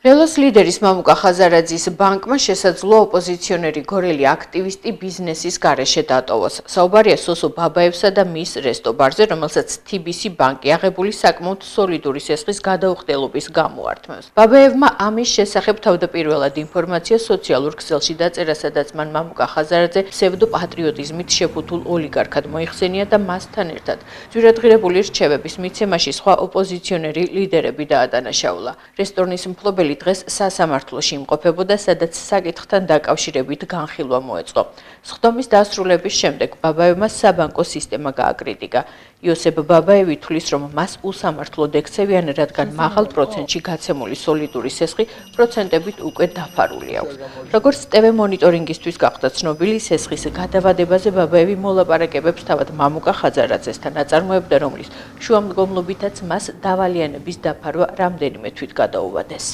რელოს ლიდერის მამუკა ხაზარაძის ბანკმა შესაძლო ოპოზიციონერი გორელი აქტივისტი ბიზნესის გარეშე დატოვოს. საუბარია სოსო ბაბაევსა და მის რესტობარზე, რომელსაც TBC ბანკი აღებული საკმაოდ სოლიდური სესხის გადაუხდელობის გამო ართმევს. ბაბაევმა ამის შესახებ თავდაპირველად ინფორმაცია სოციალურ ქსელში დაწერა, სადაც მან მამუკა ხაზარაძე ფსევდოპატრიოტიზმით შეფუთულ ოლიგარქად მოიხსენია და მასთან ერთად ძვირადღირებული რჩევების მიცემაში სხვა ოპოზიციონერი ლიდერები დაადანაშაულა. რესტორნის მფლობელი დღეს სასამართლოში იმყოფებოდა, სადაც საკითხთან დაკავშირებით განხილვა მოეწყო. სხდომის დასრულების შემდეგ ბაბაევმა საბანკო სისტემა გააკრიტიკა. იოსებ ბაბაევი თვლის, რომ მას უსამართლოდ ექცევიან, რადგან მაღალ პროცენტში გაცემული სოლიდური სესხი პროცენტებით უკვე დაფარული აქვს. როგორც TV მონიტორინგისთვის გახდა ცნობილი, სესხის გადავადებაზე ბაბაევი მოლაპარაკებებს თავად მამუკა ხაზარაძესთან აწარმოებდა, რომლის შუამდგომლობითაც მას დავალიანების დაფარვა რამდენიმე თვით გადაუვადეს.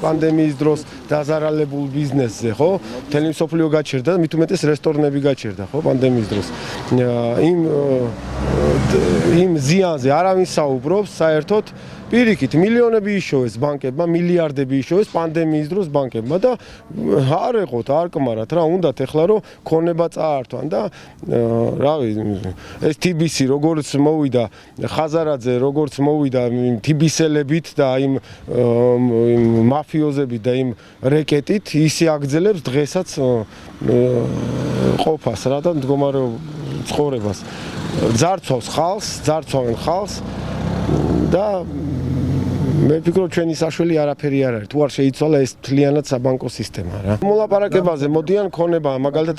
პანდემიის დროს დაზარალებულ ბიზნესზე, ხო? მთელი მსოფლიო გაჩერდა, მით უმეტეს რესტორნები გაჩერდა, ხო, პანდემიის დროს. იმ ზიანზე არავინ საუბრობს, საერთოდ პირიქით მილიონები იშოვეს ბანკებმა, მილიარდები იშოვეს პანდემიის დროს ბანკებმა და არ ეყოთ, არ კმარათ რა, უნდათ ეხლა რომ ქონება წაართვან და რავი, ეს TBC როგორც მოვიდა, ხაზარაძე როგორც მოვიდა TBC-ლებით და იმ მაფიოზებით და იმ რეკეტით ისე აგძელებს დღესაც ყოფას რა და მდგომარეობ ცხოვრებას. ძარცვავს ხალხს, ძარცვავენ ხალხს და მე ვფიქრობ ჩვენი საშველი არაფერი არ არის. თუ არ შეიცვალა ეს მთლიანად საბანკო სისტემა რა. მოლაპარაკებაზე მოდიან ქონება, მაგალითად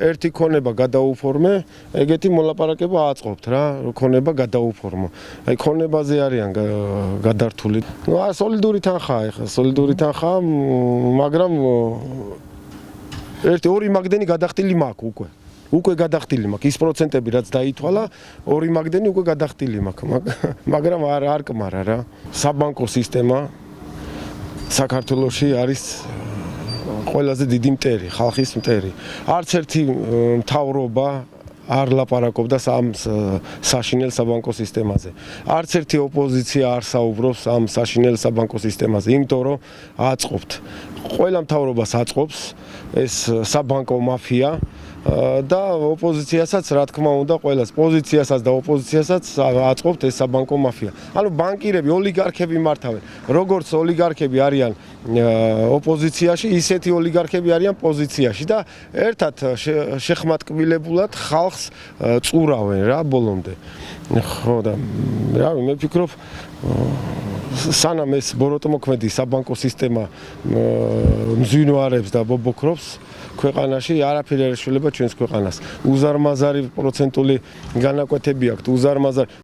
ერთი ქონება გადაუფორმე, ეგეთი მოლაპარაკება აწყობთ რა, ქონება გადაუფორმო. აი ქონებაზე არიან გადართული. ნუ სოლიდური თანხაა ეხლა, სოლიდური თანხაა, მაგრამ ორი მაგდენი გადახდილი მაქვს უკვე. უკვე გადახდილი მაქვს ის პროცენტები რაც დაითვალა, ორი მაგდენი უკვე გადახდილი მაქვს, მაგრამ არ კმარა რა. საბანკო სისტემა საქართველოში არის ყველაზე დიდი მტერი, ხალხის მტერი. არც ერთი მთავრობა არ ლაპარაკობდა ამ საშინელ საბანკო სისტემაზე. არც ერთი ოპოზიცია არ საუბრობს ამ საშინელ საბანკო სისტემაზე, იმიტომ რომ აწყობთ. ყველა მთავრობას აწყობს ეს საბანკო მაფია და ოპოზიციასაც რა თქმა უნდა ყველას პოზიციასაც და ოპოზიციასაც აწყობთ ეს საბანკო მაფია. ანუ ბანკირები, ოლიგარქები მართავენ. როგორც ოლიგარქები არიან ოპოზიციაში, ისეთი ოლიგარქები არიან პოზიციაში და ერთად შეხმატკბილებულად ხალხს წურავენ რა ბოლომდე. ხო და რავი, მე ვფიქრობ სანამ ეს ბოროტმოქმედი საბანკო სისტემა მძვინვარებს და ბობოქრობს ქვეყანაში არაფერი არ ეშველება ჩვენს ქვეყანას. უზარმაზარი პროცენტული განაკვეთები აქვს, უზარმაზარი